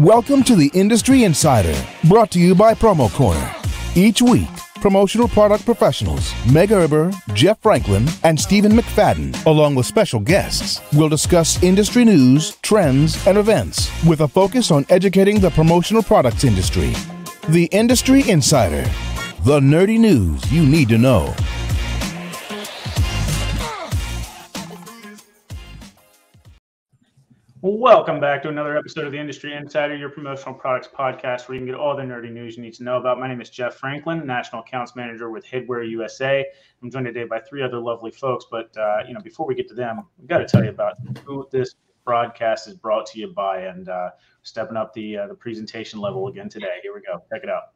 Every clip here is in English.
Welcome to the Industry Insider, brought to you by PromoCorner. Each week, promotional product professionals Meg Erber, Jeff Franklin, and Stephen McFadden, along with special guests, will discuss industry news, trends, and events with a focus on educating the promotional products industry. The Industry Insider, the nerdy news you need to know. Welcome back to another episode of the Industry Insider, your promotional products podcast where you can get all the nerdy news you need to know about. My name is Jeff Franklin, National Accounts Manager with Headwear USA. I'm joined today by three other lovely folks, but before we get to them, we've got to tell you about who this broadcast is brought to you by, and stepping up the presentation level again today. Here we go. Check it out.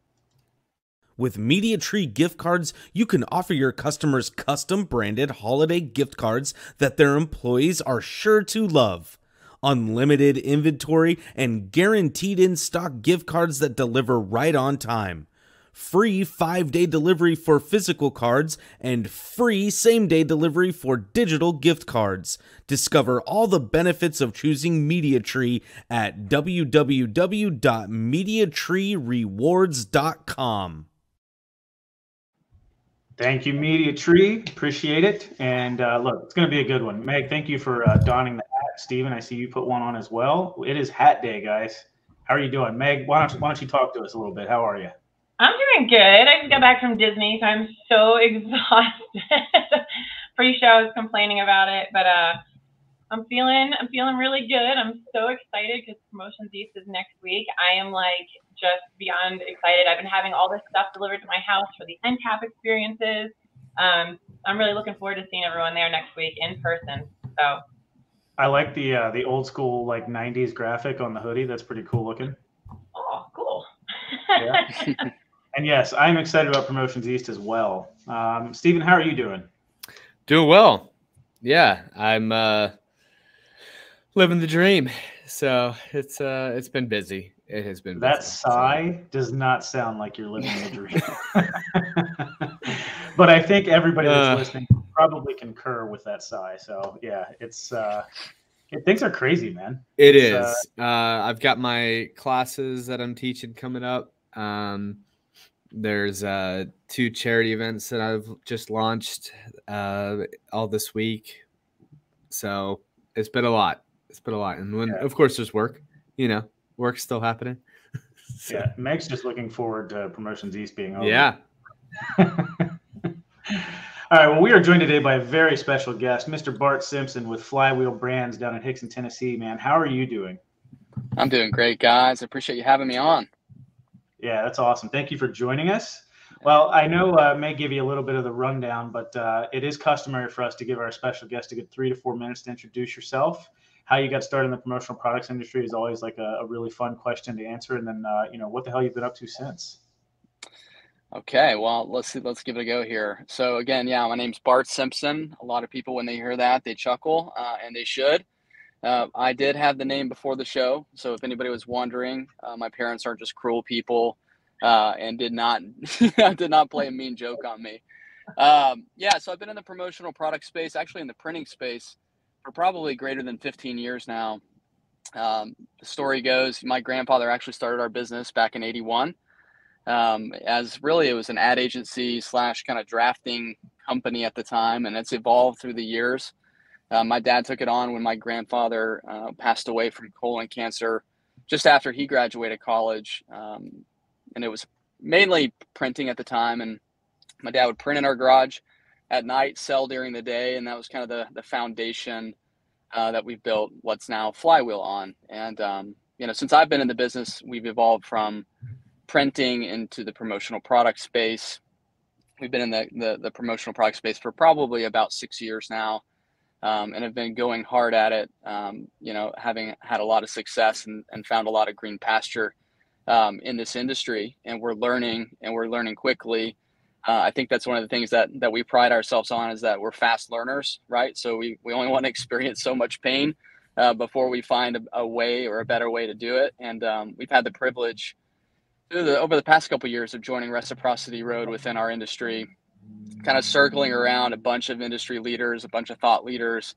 With MediaTree gift cards, you can offer your customers custom branded holiday gift cards that their employees are sure to love. Unlimited inventory and guaranteed in-stock gift cards that deliver right on time. Free 5-day delivery for physical cards and free same-day delivery for digital gift cards. Discover all the benefits of choosing MediaTree at www.mediatreerewards.com. Thank you, MediaTree. Appreciate it. And look, it's going to be a good one. Meg, thank you for donning the hat. Stephen, I see you put one on as well. It is hat day, guys. How are you doing? Meg, why don't you talk to us a little bit? How are you? I'm doing good. I just got back from Disney, so I'm so exhausted. Pre-show I was complaining about it, but I'm feeling really good. I'm so excited because Promotions East is next week. I am just beyond excited. I've been having all this stuff delivered to my house for the end cap experiences. I'm really looking forward to seeing everyone there next week in person. So I like the old school 90s graphic on the hoodie. That's pretty cool looking. Oh, cool. Yeah. And yes, I'm excited about Promotions East as well. Stephen, how are you doing? Doing well. Yeah, I'm living the dream. So it's been busy. It has been busy. That sigh does not sound like you're living the dream. But I think everybody that's listening probably concur with that sigh. So yeah, things are crazy, man. It is. I've got my classes that I'm teaching coming up. There's 2 charity events that I've just launched all this week. So it's been a lot. And when, of course, there's work. Work's still happening. So. Yeah, Meg's just looking forward to Promotions East being over. Yeah. All right, well, we are joined today by a very special guest, Mr. Bart Simpson with Flywheel Brands down in Hickson, Tennessee. Man, how are you doing? I'm doing great, guys. I appreciate you having me on. Yeah, that's awesome. Thank you for joining us. Well, I know Meg gave you a little bit of the rundown, but it is customary for us to give our special guest a good 3 to 4 minutes to introduce yourself. How you got started in the promotional products industry is always a really fun question to answer. And then, what the hell you've been up to since? Okay, well, let's give it a go here. So again, my name's Bart Simpson. A lot of people, when they hear that, they chuckle, and they should. I did have the name before the show. So if anybody was wondering, my parents aren't just cruel people and did not play a mean joke on me. So I've been in the promotional product space, actually in the printing space, for probably greater than 15 years now. The story goes, my grandfather actually started our business back in '81. As really it was an ad agency / kind of drafting company at the time, and it's evolved through the years. My dad took it on when my grandfather passed away from colon cancer just after he graduated college, and it was mainly printing at the time, and my dad would print in our garage at night, sell during the day, and that was kind of the foundation that we've built what's now Flywheel on. And since I've been in the business, we've evolved from printing into the promotional product space. We've been in the promotional product space for probably about 6 years now, and have been going hard at it, having had a lot of success and found a lot of green pasture in this industry. And we're learning quickly. I think that's one of the things that we pride ourselves on, is that we're fast learners, right? So we only want to experience so much pain before we find a way or a better way to do it. And we've had the privilege over the past couple of years of joining Reciprocity Road within our industry, kind of circling around a bunch of industry leaders, a bunch of thought leaders,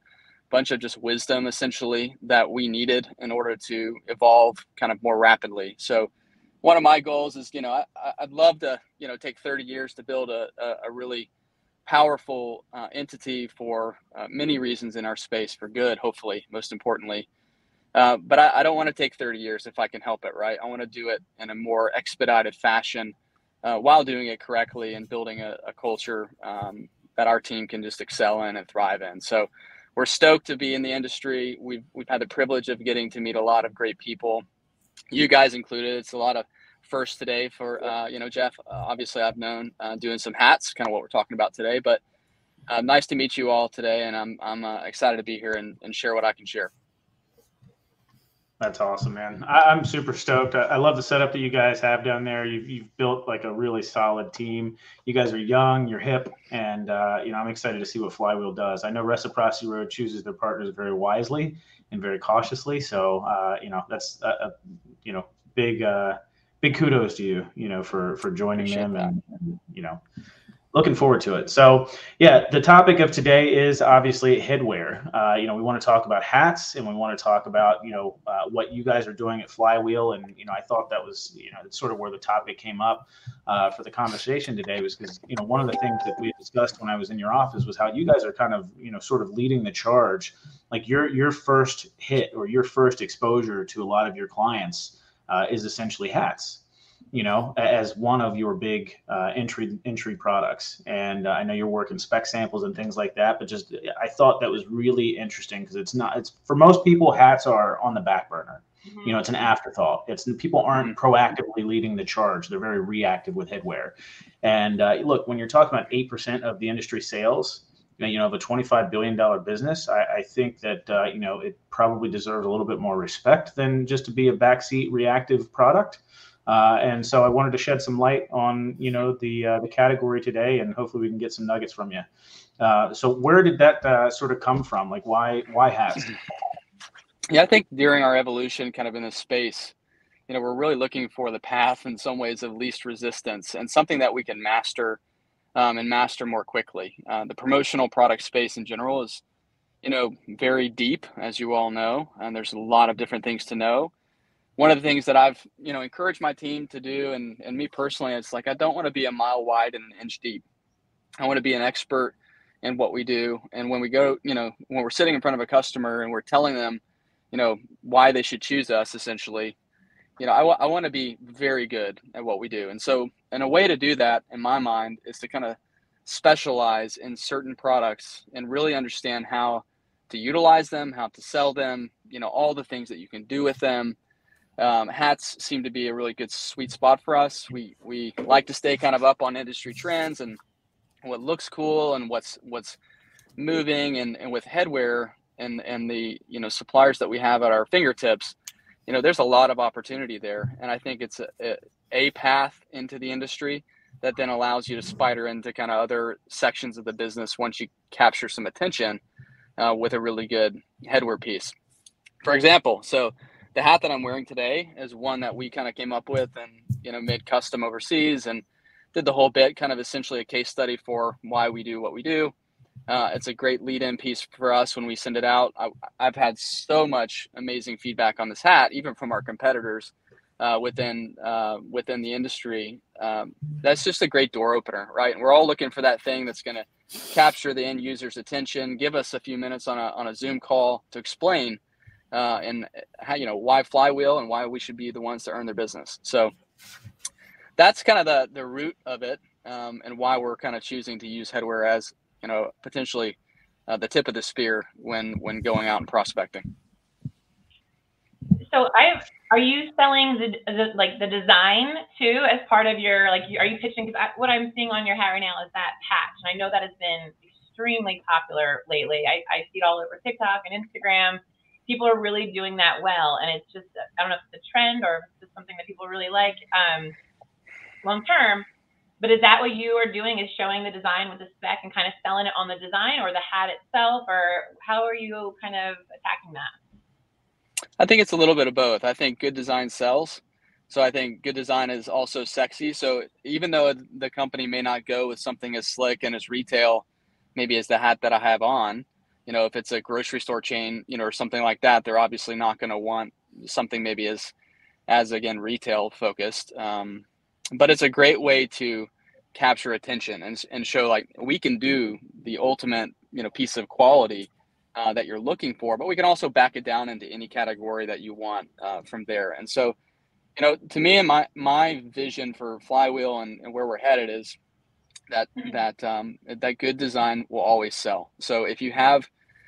bunch of just wisdom essentially that we needed in order to evolve kind of more rapidly. So one of my goals is, I'd love to, take 30 years to build a really powerful entity for many reasons in our space, for good, hopefully, most importantly. But I don't want to take 30 years if I can help it, right? I want to do it in a more expedited fashion while doing it correctly and building a culture that our team can just excel in and thrive in. So we're stoked to be in the industry. We've had the privilege of getting to meet a lot of great people, you guys included. It's a lot of first today for, Jeff. Obviously, I've known doing some hats, kind of what we're talking about today. But nice to meet you all today, and I'm excited to be here and share what I can share. That's awesome, man. I'm super stoked. I love the setup that you guys have down there. You've built like a really solid team. You guys are young, you're hip, and I'm excited to see what Flywheel does. I know Reciprocity Road chooses their partners very wisely and very cautiously. So that's big kudos to you, for joining them and looking forward to it. So yeah, the topic of today is obviously headwear. We want to talk about hats, and we want to talk about, what you guys are doing at Flywheel. And, I thought that was, it's sort of where the topic came up for the conversation today, was because, one of the things that we discussed when I was in your office was how you guys are kind of, sort of leading the charge. Like your first hit or your first exposure to a lot of your clients is essentially hats, as one of your big entry products. And I know you're working spec samples and things like that, but just, I thought that was really interesting because it's for most people, hats are on the back burner. Mm-hmm. It's an afterthought. People aren't proactively leading the charge. They're very reactive with headwear. And look, when you're talking about 8% of the industry sales, of a $25 billion business, I think that, it probably deserves a little bit more respect than just to be a backseat reactive product. And so I wanted to shed some light on, the category today, and hopefully we can get some nuggets from you. So where did that sort of come from? Like why hats? Yeah, I think during our evolution kind of in this space, we're really looking for the path in some ways of least resistance and something that we can master and master more quickly. The promotional product space in general is, very deep, as you all know, and there's a lot of different things to know. One of the things that I've, encouraged my team to do, and me personally, it's like, I don't want to be a mile wide and an inch deep. I want to be an expert in what we do. And when we go, when we're sitting in front of a customer and we're telling them, why they should choose us, essentially, I want to be very good at what we do. And so, and a way to do that, in my mind, is to kind of specialize in certain products and really understand how to utilize them, how to sell them, all the things that you can do with them. Hats seem to be a really good sweet spot for us. We like to stay kind of up on industry trends and what looks cool and what's moving, and with headwear and the suppliers that we have at our fingertips, there's a lot of opportunity there. And I think it's a path into the industry that then allows you to spider into kind of other sections of the business once you capture some attention with a really good headwear piece. For example, so the hat that I'm wearing today is one that we kind of came up with and, made custom overseas and did the whole bit, kind of essentially a case study for why we do what we do. It's a great lead-in piece for us when we send it out. I've had so much amazing feedback on this hat, even from our competitors within the industry. That's just a great door opener, right? And we're all looking for that thing that's going to capture the end user's attention, give us a few minutes on a Zoom call to explain and how, why Flywheel and why we should be the ones to earn their business. So that's kind of the root of it, and why we're kind of choosing to use headwear as, potentially the tip of the spear when going out and prospecting. So are you selling the design too as part of your, are you pitching? Because what I'm seeing on your hat right now is that patch, and I know that has been extremely popular lately. I see it all over TikTok and Instagram. People are really doing that well, and it's just, I don't know if it's a trend or if it's just something that people really like long term. But is that what you are doing, is showing the design with the spec and kind of selling it on the design, or the hat itself, or how are you kind of attacking that? I think it's a little bit of both. I think good design sells. So I think good design is also sexy. So even though the company may not go with something as slick and as retail, maybe as the hat that I have on, You know, if it's a grocery store chain, you know, or something like that, they're obviously not going to want something maybe as again, retail focused. But it's a great way to capture attention and show like we can do the ultimate, you know, piece of quality that you're looking for, but we can also back it down into any category that you want from there. And so, you know, to me and my vision for Flywheel and where we're headed is that good design will always sell. So if you have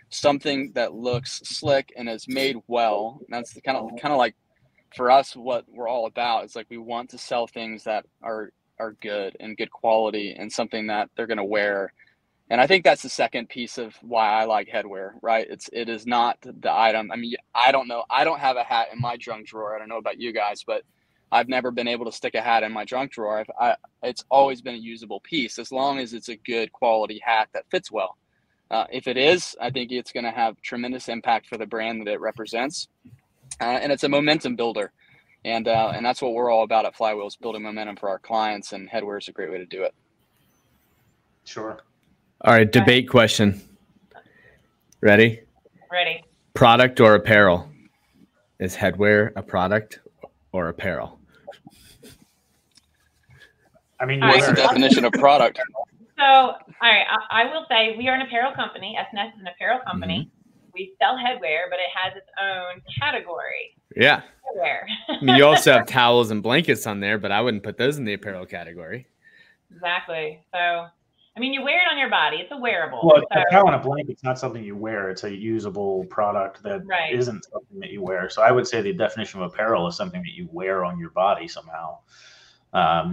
something that looks slick and is made well, that's kind of like for us what we're all about. It's like we want to sell things that are good and good quality and something that they're going to wear. And I think that's the second piece of why I like headwear, right? It is not the item. I mean, I don't know. I don't have a hat in my junk drawer. I don't know about you guys, but I've never been able to stick a hat in my junk drawer. It's always been a usable piece as long as it's a good quality hat that fits well. If it is, I think it's going to have tremendous impact for the brand that it represents. And it's a momentum builder. And that's what we're all about at Flywheel, is building momentum for our clients, and headwear is a great way to do it. Sure. All right, debate question. Ready? Ready. Product or apparel? Is headwear a product or apparel? I mean, what's the definition of product? So, all right, I will say we are an apparel company. SNS is an apparel company. Mm-hmm. We sell headwear, but it has its own category. Yeah. Headwear. I mean, you also have towels and blankets on there, but I wouldn't put those in the apparel category. Exactly. So, I mean, you wear it on your body. It's a wearable. Well, a towel and a blanket's not something you wear. It's a usable product that isn't something that you wear. So I would say the definition of apparel is something that you wear on your body somehow.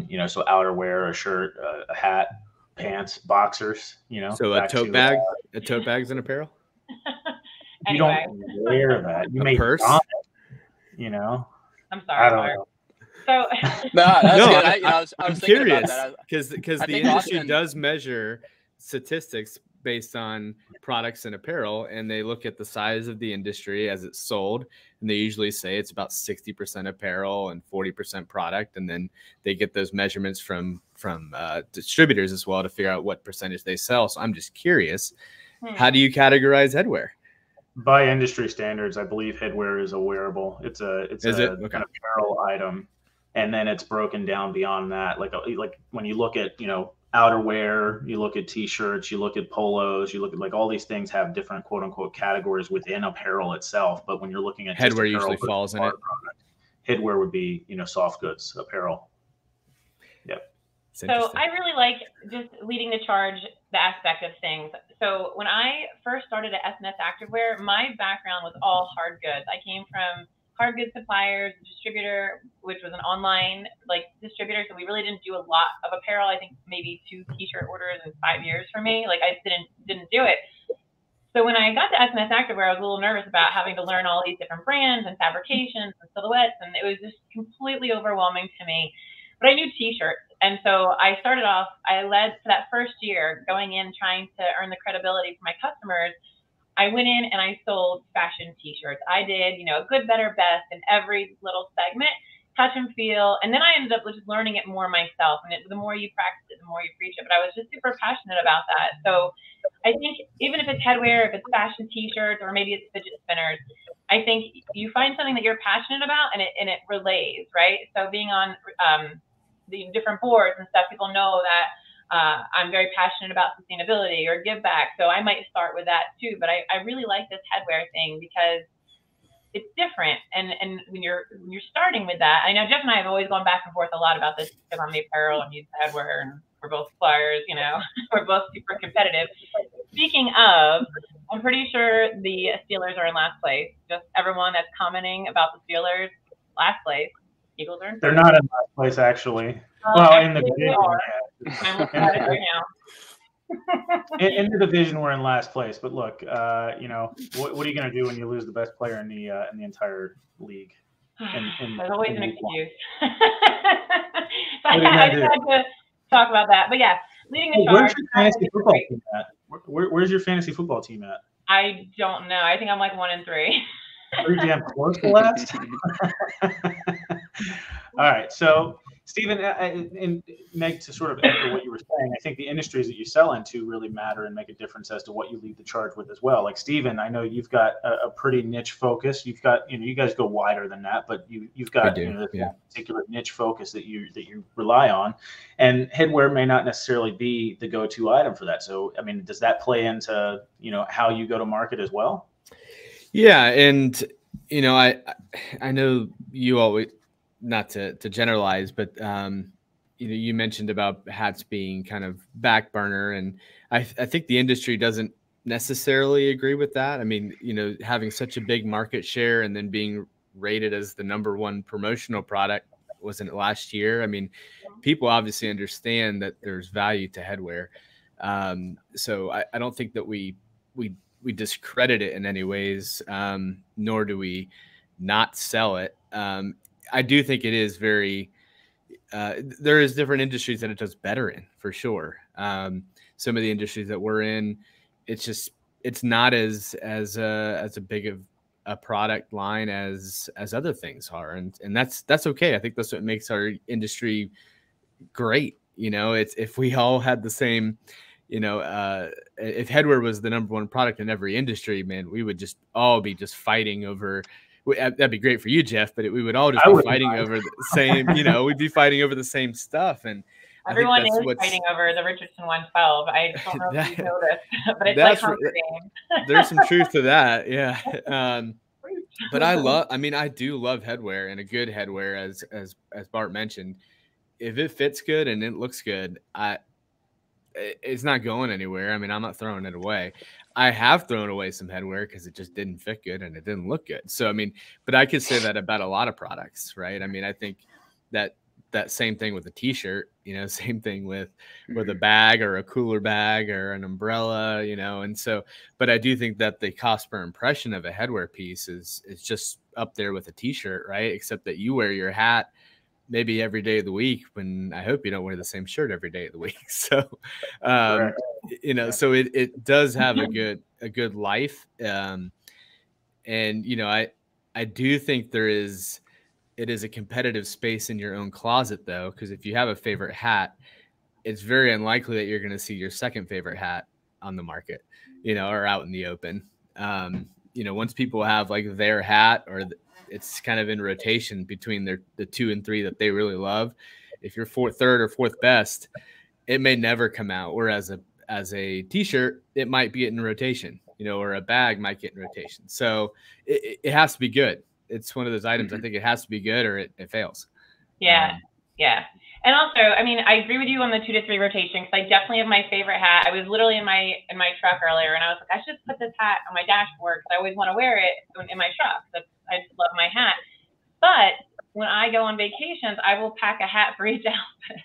You know, so outerwear, a shirt, a hat, pants, boxers, you know. So a tote bag, a tote bag's an apparel? You don't wear that. You may purse? don it, you know. I'm sorry. I don't know. So I'm curious because the industry does measure statistics based on products and apparel, and they look at the size of the industry as it's sold, and they usually say it's about 60% apparel and 40% product, and then they get those measurements from distributors as well to figure out what percentage they sell. So I'm just curious, how do you categorize headwear? By industry standards, I believe headwear is a wearable. It's a kind of apparel item. And then it's broken down beyond that. Like when you look at, you know, outerwear, you look at t-shirts, you look at polos, you look at like all these things have different quote unquote categories within apparel itself. But when you're looking at headwear, usually falls in it. Headwear would be, you know, soft goods apparel. Yep. So I really like just leading the charge, the aspect of things. So when I first started at SNS Activewear, my background was all hard goods. I came from hard goods suppliers, distributor, which was an online distributor. So we really didn't do a lot of apparel. I think maybe 2 t-shirt orders in 5 years for me. Like I didn't do it. So when I got to SNS Activewear, I was a little nervous about having to learn all these different brands and fabrications and silhouettes. And it was just completely overwhelming to me. But I knew t-shirts. And so I started off, I led for that first year going in, trying to earn the credibility for my customers. I went in and I sold fashion t-shirts. I did, you know, good, better, best in every little segment, touch and feel. And then I ended up just learning it more myself. And the more you practice it, the more you preach it. But I was just super passionate about that. So I think even if it's headwear, if it's fashion t-shirts, or maybe it's fidget spinners, I think you find something that you're passionate about and it relays, right? So being on the different boards and stuff, people know that I'm very passionate about sustainability or give back. So I might start with that too. But I really like this headwear thing because it's different. And when you're starting with that, I know Jeff and I have always gone back and forth a lot about this because I'm the apparel and he's the headwear and we're both suppliers, you know, we're both super competitive. Speaking of, I'm pretty sure the Steelers are in last place. Just everyone that's commenting about the Steelers, last place. Eagles are in They're not in last place, actually. Well, in the division. I'm looking at it right now. in the division, we're in last place. But look, you know, what are you going to do when you lose the best player in the entire league? There's always an excuse. I just had to talk about that. But yeah, leading the charge. Where's your fantasy football team at? Where's your fantasy football team at? I don't know. I think I'm like 1-3. Pretty damn close to last. All right, so Stephen, and Meg, to sort of echo what you were saying, I think the industries that you sell into really matter and make a difference as to what you lead the charge with as well. Like Stephen, I know you've got a pretty niche focus. You've got, you guys go wider than that, but you've got this one particular niche focus that you rely on, and headwear may not necessarily be the go-to item for that. So, I mean, does that play into how you go to market as well? Yeah, and I know you always, not to generalize, but you mentioned about hats being kind of back burner, and I think the industry doesn't necessarily agree with that. I mean, having such a big market share and then being rated as the #1 promotional product, wasn't it last year? I mean, people obviously understand that there's value to headwear. So I don't think that we discredit it in any ways, nor do we not sell it. I do think it is very, there is different industries that it does better in, for sure. Some of the industries that we're in, it's not as a big of a product line as other things are. And that's okay. I think that's what makes our industry great. It's, if we all had the same, if headwear was the #1 product in every industry, man, we would just all be just fighting over. That'd be great for you, Jeff, but we would all just be fighting over the same, we'd be fighting over the same stuff. And everyone is fighting over the Richardson 112. I don't know if you know this, but it's like Hunger Games. There's some truth to that. Yeah. But I do love headwear, and a good headwear, as Bart mentioned. If it fits good and it looks good, it's not going anywhere. I mean, I'm not throwing it away. I have thrown away some headwear because it just didn't fit good and it didn't look good. So, I mean, but I could say that about a lot of products, right? I mean, I think that same thing with a t-shirt, same thing with a bag or a cooler bag or an umbrella, and so, but I do think that the cost per impression of a headwear piece is just up there with a t-shirt, right? Except that you wear your hat maybe every day of the week, when I hope you don't wear the same shirt every day of the week. So, so it does have a good life. And, I do think it is a competitive space in your own closet, though, because if you have a favorite hat, it's very unlikely that you're going to see your second favorite hat on the market, or out in the open. Once people have like their hat, or it's kind of in rotation between the 2 and 3 that they really love. If you're third or fourth best, it may never come out. Whereas as a t-shirt, it might be in rotation, or a bag might get in rotation. So it has to be good. It's one of those items. I think it has to be good, or it fails. Yeah. Yeah. And also, I mean, I agree with you on the 2 to 3 rotation, because I definitely have my favorite hat. I was literally in my truck earlier, and I was like, I should put this hat on my dashboard because I always want to wear it in my truck. I love my hat. But when I go on vacations, I will pack a hat for each outfit.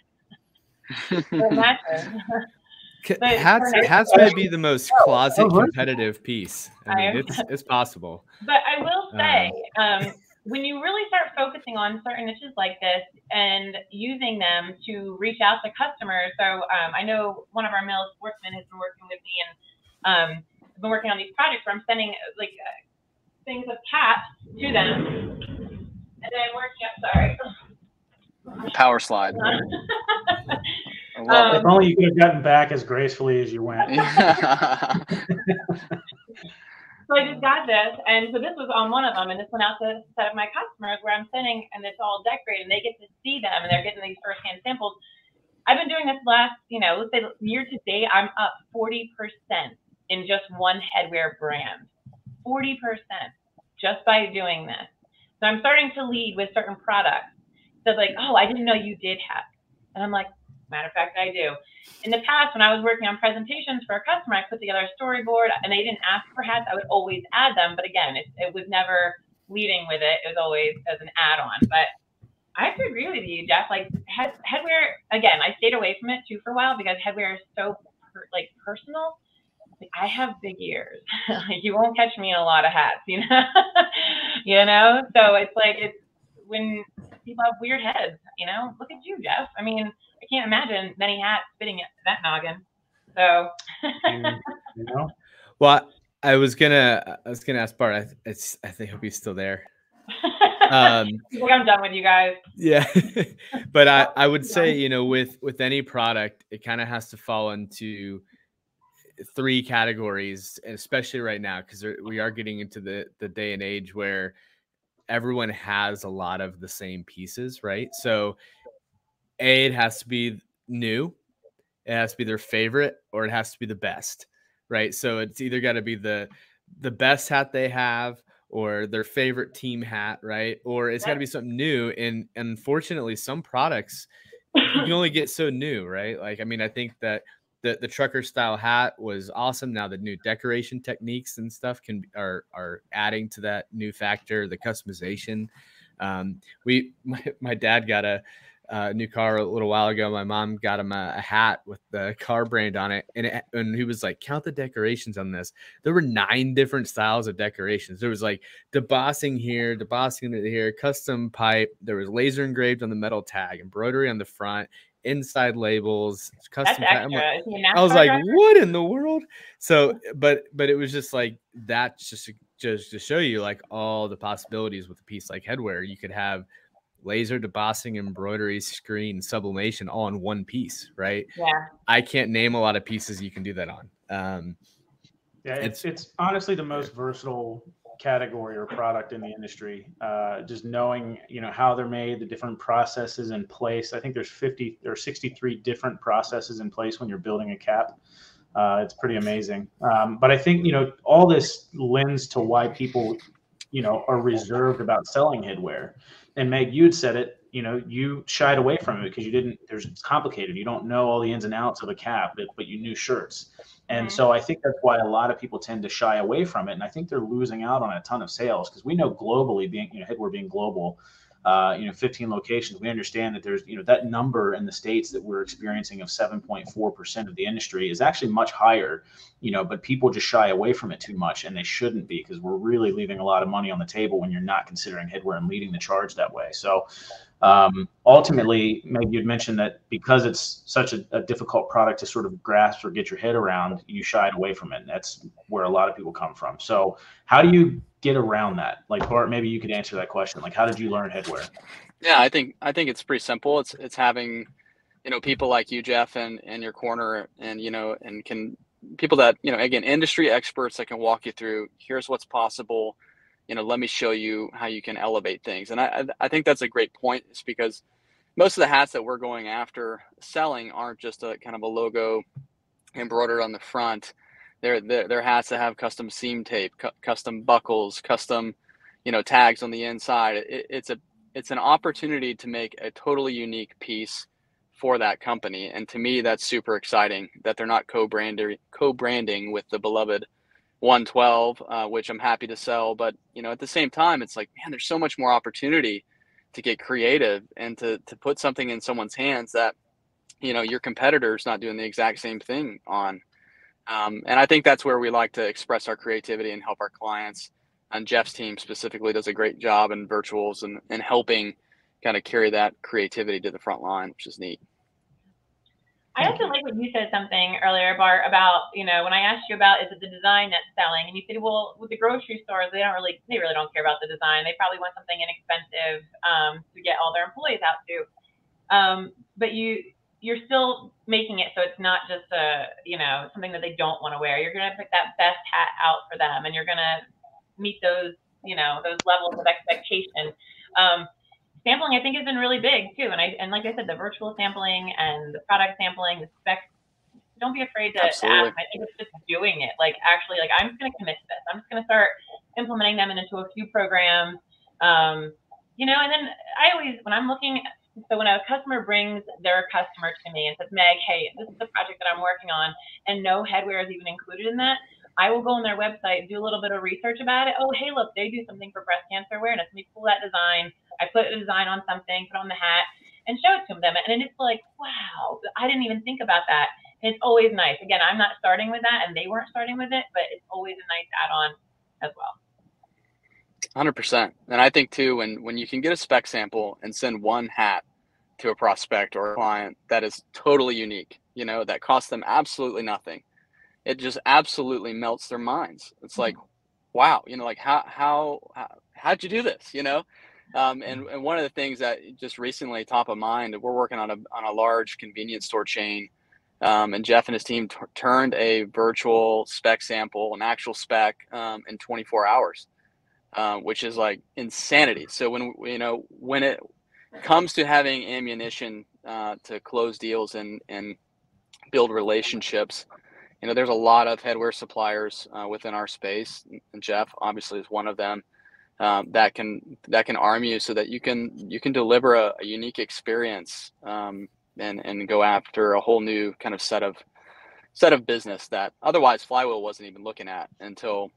Hats may be the most closet competitive piece. I mean, it's possible. But I will say, when you really start focusing on certain niches like this and using them to reach out to customers. So I know one of our male sportsmen has been working with me, and I've been working on these projects where I'm sending like things of caps to them, and then working up. Sorry. Power slide. If only you could have gotten back as gracefully as you went. So I just got this, and so this was on one of them, and this went out to a set of my customers where I'm sending, and it's all decorated, and they get to see them, and they're getting these firsthand samples. I've been doing this last, let's say year to date, I'm up 40% in just one headwear brand. 40% just by doing this. So I'm starting to lead with certain products. So like, oh, I didn't know you did hats. And I'm like, matter of fact, I do. In the past, when I was working on presentations for a customer, I put together a storyboard, and they didn't ask for hats. I would always add them. But again, it was never leading with it. It was always as an add-on. But I have to agree with you, Jeff. Like headwear, again, I stayed away from it too for a while because headwear is so personal. Like, I have big ears. Like, you won't catch me in a lot of hats, you know? So it's like, it's when people have weird heads, look at you, Jeff. I mean, I can't imagine many hats fitting that noggin. So, Well, I was gonna ask Bart. I hope he's still there. I think I'm done with you guys. Yeah. But I would say, you know, with any product, it kind of has to fall into 3 categories, especially right now, because we are getting into the day and age where everyone has a lot of the same pieces, right? So it has to be new, it has to be their favorite, or it has to be the best, right? So it's either got to be the best hat they have, or their favorite team hat, right? Or it's got to be something new. And unfortunately, some products you can only get so new, right? Like, I mean, I think that the trucker style hat was awesome. Now the new decoration techniques and stuff are adding to that new factor, the customization. My dad got a new car a little while ago. My mom got him a hat with the car brand on it, and he was like, count the decorations on this. There were 9 different styles of decorations. There was like debossing here, custom pipe. There was laser engraved on the metal tag, embroidery on the front, inside labels, custom. That's extra. I was like, what in the world? So, but it was just like that, just to show you like all the possibilities with a piece like Headwear. You could have laser debossing, embroidery, screen, sublimation all in one piece, right? Yeah. I can't name a lot of pieces you can do that on. Yeah, it's honestly the most versatile category or product in the industry. Just knowing, you know, how they're made, the different processes in place. I think there's 50 or 63 different processes in place when you're building a cap. It's pretty amazing. But I think, you know, all this lends to why people, you know, are reserved about selling headwear. And Meg, you'd said it, you know, you shied away from it because it's complicated. You don't know all the ins and outs of a cap, but you knew shirts. And so I think that's why a lot of people tend to shy away from it. And I think they're losing out on a ton of sales because we know globally, being, you know, Headwear being global, 15 locations, we understand that there's, you know, that number in the States that we're experiencing of 7.4% of the industry is actually much higher, you know, but people just shy away from it too much, and they shouldn't be, because we're really leaving a lot of money on the table when you're not considering Headwear and leading the charge that way. So ultimately, maybe you'd mentioned that because it's such a difficult product to sort of grasp or get your head around, you shied away from it. And that's where a lot of people come from. So how do you get around that? Like, Bart, maybe you could answer that question. Like, how did you learn Headwear? Yeah, I think it's pretty simple. It's having, you know, people like you, Jeff, and your corner, and, you know, and people that, you know, again, industry experts that can walk you through, here's what's possible. You know, let me show you how you can elevate things. And I think that's a great point. It's because most of the hats that we're going after selling aren't just a kind of a logo embroidered on the front. They're hats that have custom seam tape, custom buckles, custom, you know, tags on the inside. It's an opportunity to make a totally unique piece for that company. And to me, that's super exciting that they're not co-branding with the beloved 112, which I'm happy to sell. But, you know, at the same time, it's like, man, there's so much more opportunity to get creative and to put something in someone's hands that, you know, your competitor's not doing the exact same thing on. And I think that's where we like to express our creativity and help our clients. And Jeff's team specifically does a great job in virtuals and helping kind of carry that creativity to the front line, which is neat. I also like when you said something earlier, Bart, about, you know, when I asked you about, is it the design that's selling? And you said, well, with the grocery stores, they really don't care about the design. They probably want something inexpensive to get all their employees out to. But you're still making it so it's not just something that they don't want to wear. You're going to pick that best hat out for them, and you're going to meet those levels of expectation. Sampling, I think, has been really big too, and like I said, the virtual sampling and the product sampling, the specs. Don't be afraid to ask. I think it's just doing it. Like, actually, like, I'm just going to commit to this. I'm just going to start implementing them into a few programs. And then I always, when I'm looking, so when a customer brings their customer to me and says, Meg, hey, this is the project that I'm working on, and no Headwear is even included in that, I will go on their website, do a little bit of research about it. Oh, hey, look, they do something for breast cancer awareness. Let me pull that design. I put a design on something, put on the hat, and show it to them. And it's like, wow, I didn't even think about that. And it's always nice. Again, I'm not starting with that, and they weren't starting with it, but it's always a nice add-on as well. 100%. And I think, too, when you can get a spec sample and send one hat to a prospect or a client that is totally unique, you know, that costs them absolutely nothing, it just absolutely melts their minds. It's like, wow, you know, like how'd you do this, you know? And one of the things that just recently top of mind, we're working on a large convenience store chain, and Jeff and his team turned a virtual spec sample, an actual spec, in 24 hours, which is like insanity. So when it comes to having ammunition to close deals and build relationships, there's a lot of headwear suppliers within our space, and Jeff obviously is one of them. That can arm you so that you can deliver a unique experience, and go after a whole new kind of set of business that otherwise Flywheel wasn't even looking at, until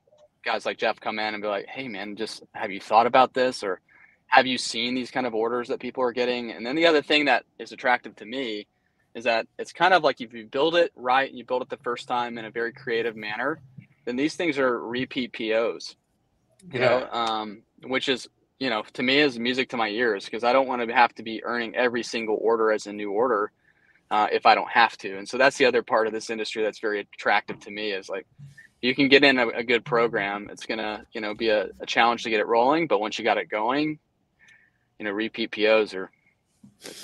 guys like Jeff come in and be like, hey man, just have you thought about this, or have you seen these kind of orders that people are getting? And then the other thing that is attractive to me is that it's kind of like, if you build it right and you build it the first time in a very creative manner, then these things are repeat POs. Which is, to me is music to my ears, because I don't want to have to be earning every single order as a new order if I don't have to. And so that's the other part of this industry that's very attractive to me, is like, you can get in a good program. It's going to, be a challenge to get it rolling. But once you got it going, repeat POs are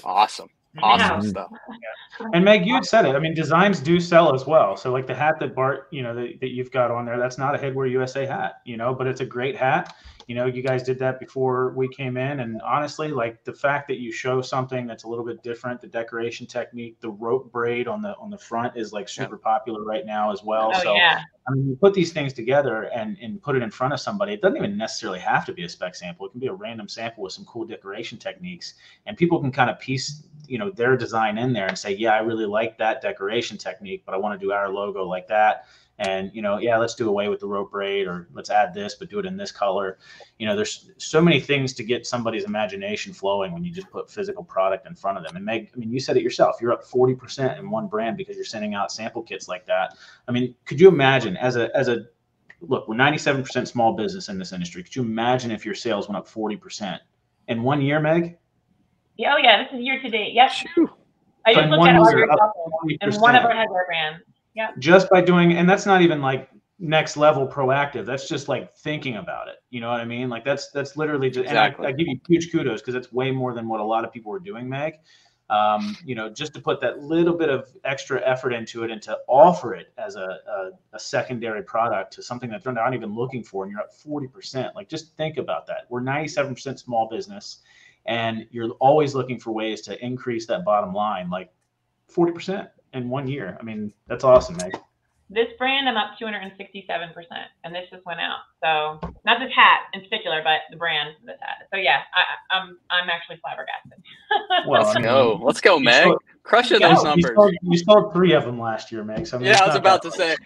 awesome. Awesome stuff. Yeah. And Meg, you had said it. I mean, designs do sell as well. So like the hat that Bart, that you've got on there, that's not a Headwear USA hat, but it's a great hat. You guys did that before we came in. And honestly, like the fact that you show something that's a little bit different, the decoration technique, the rope braid on the front is like super popular right now as well. Oh, so yeah. I mean, you put these things together and put it in front of somebody. It doesn't even necessarily have to be a spec sample. It can be a random sample with some cool decoration techniques, and people can kind of piece their design in there and say, yeah, I really like that decoration technique, but I want to do our logo like that. And, let's do away with the rope braid, or let's add this, but do it in this color. There's so many things to get somebody's imagination flowing when you just put physical product in front of them. And Meg, I mean, you said it yourself, you're up 40% in one brand because you're sending out sample kits like that. I mean, could you imagine look, we're 97% small business in this industry. Could you imagine if your sales went up 40% in 1 year, Meg? Yeah, oh yeah, this is year to date. Yep. I So just looked at year, and one of our headwear brands. Yeah. Just by doing, and that's not even like next level proactive. That's just like thinking about it. You know what I mean? Like that's literally just, exactly. And I give you huge kudos, because it's way more than what a lot of people were doing, Meg. Just to put that little bit of extra effort into it and to offer it as a secondary product to something that they're not even looking for, and you're up 40%. Like, just think about that. We're 97% small business, and you're always looking for ways to increase that bottom line, like 40% in 1 year. I mean, that's awesome, Meg. This brand, I'm up 267%, and this just went out. So not this hat in particular, but the brand of this hat. So yeah, I'm actually flabbergasted. Well, let's go, Meg. Crushing those numbers. You sold 3 of them last year, Meg. So I mean, yeah, I was about to say.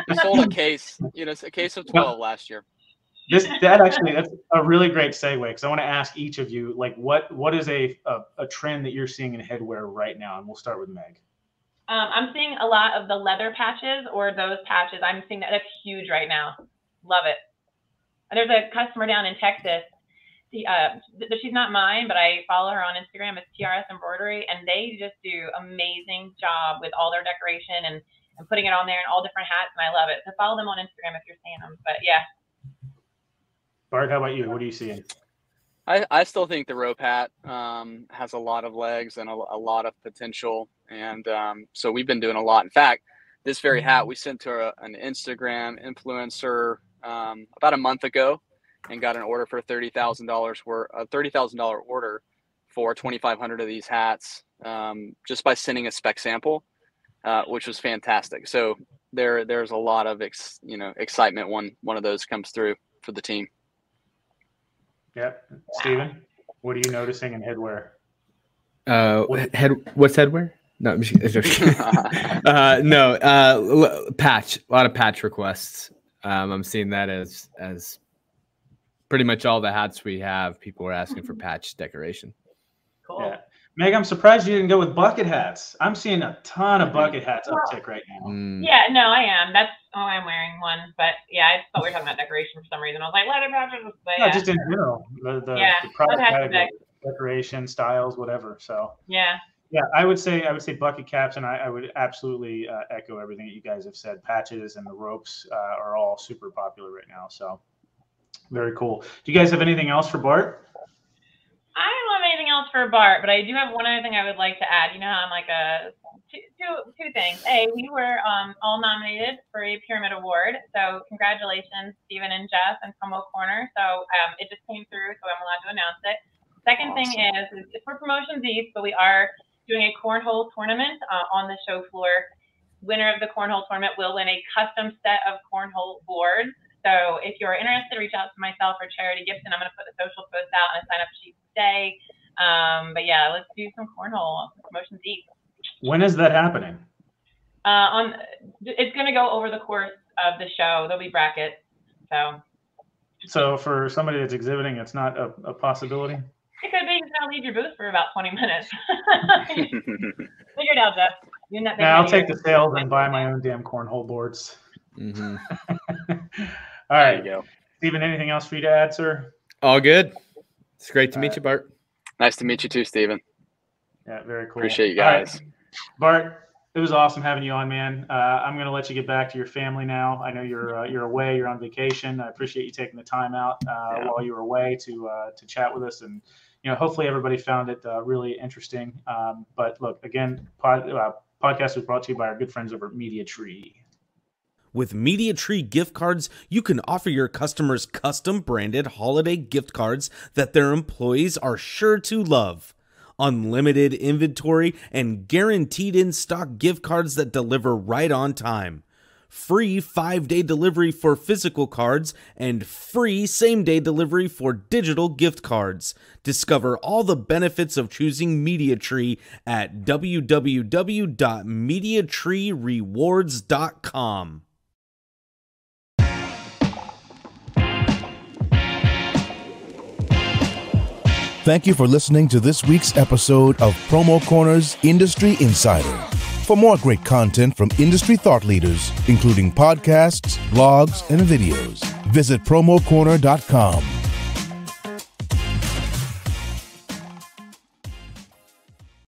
You sold a case, a case of 12 last year. That's a really great segue, because I want to ask each of you, like, what is a trend that you're seeing in headwear right now? And we'll start with Meg. I'm seeing a lot of the leather patches, or those patches. I'm seeing that's huge right now. Love it. There's a customer down in Texas. She's not mine, but I follow her on Instagram. It's TRS Embroidery, and they just do amazing job with all their decoration and putting it on there in all different hats, and I love it. So follow them on Instagram if you're seeing them. But yeah. Bart, how about you? What are you seeing? I still think the rope hat has a lot of legs and a lot of potential. And so we've been doing a lot. In fact, this very hat we sent to an Instagram influencer about a month ago, and got an order for $30,000 a $30,000 order for 2,500 of these hats, just by sending a spec sample, which was fantastic. So there's a lot of excitement when one of those comes through for the team. Yep. Steven, what are you noticing in headwear? What's headwear? No, I'm just patch. A lot of patch requests. I'm seeing that as pretty much all the hats we have. People are asking for patch decoration. Cool. Yeah. Meg, I'm surprised you didn't go with bucket hats. I'm seeing a ton of bucket hats uptick right now. Yeah, no, I am. I'm wearing one, but yeah, I thought we were talking about decoration for some reason. I was like, leather patches. But yeah, just in general, the product category, decoration, styles, whatever. So yeah, I would say bucket caps, and I would absolutely echo everything that you guys have said. Patches and the ropes are all super popular right now. So Very cool. Do you guys have anything else for Bart? I don't have anything else for Bart, but I do have one other thing I would like to add. You know how I'm like two things. We were all nominated for a Pyramid Award. So congratulations, Stephen and Jeff and PromoCorner. So it just came through, so I'm allowed to announce it. Second thing is it's for Promotions East, but we are doing a Cornhole Tournament on the show floor. Winner of the Cornhole Tournament will win a custom set of cornhole boards. So if you're interested, reach out to myself or Charity Gibson. I'm going to put the social post out and a sign up sheet today. But yeah, let's do some cornhole Promotions East. When is that happening? It's going to go over the course of the show. There'll be brackets. So for somebody that's exhibiting, it's not a possibility? It could be. You can leave your booth for about 20 minutes. Figure it out, Jeff. I'll take the sales and buy my own damn cornhole boards. Mm-hmm. All right. There you go. Steven, anything else for you to add, sir? All good. It's great to meet you, Bart. Nice to meet you too, Steven. Yeah, very cool. Appreciate you guys. Right. Bart, it was awesome having you on, man. I'm going to let you get back to your family now. I know you're away. You're on vacation. I appreciate you taking the time out while you were away to chat with us. And, hopefully everybody found it really interesting. But look, again, podcast was brought to you by our good friends over at Media Tree. With Media Tree gift cards, you can offer your customers custom branded holiday gift cards that their employees are sure to love. Unlimited inventory and guaranteed in-stock gift cards that deliver right on time. Free 5-day delivery for physical cards and free same-day delivery for digital gift cards. Discover all the benefits of choosing Media Tree at www.mediatreerewards.com. Thank you for listening to this week's episode of PromoCorner's Industry Insider. For more great content from industry thought leaders, including podcasts, blogs, and videos, visit PromoCorner.com.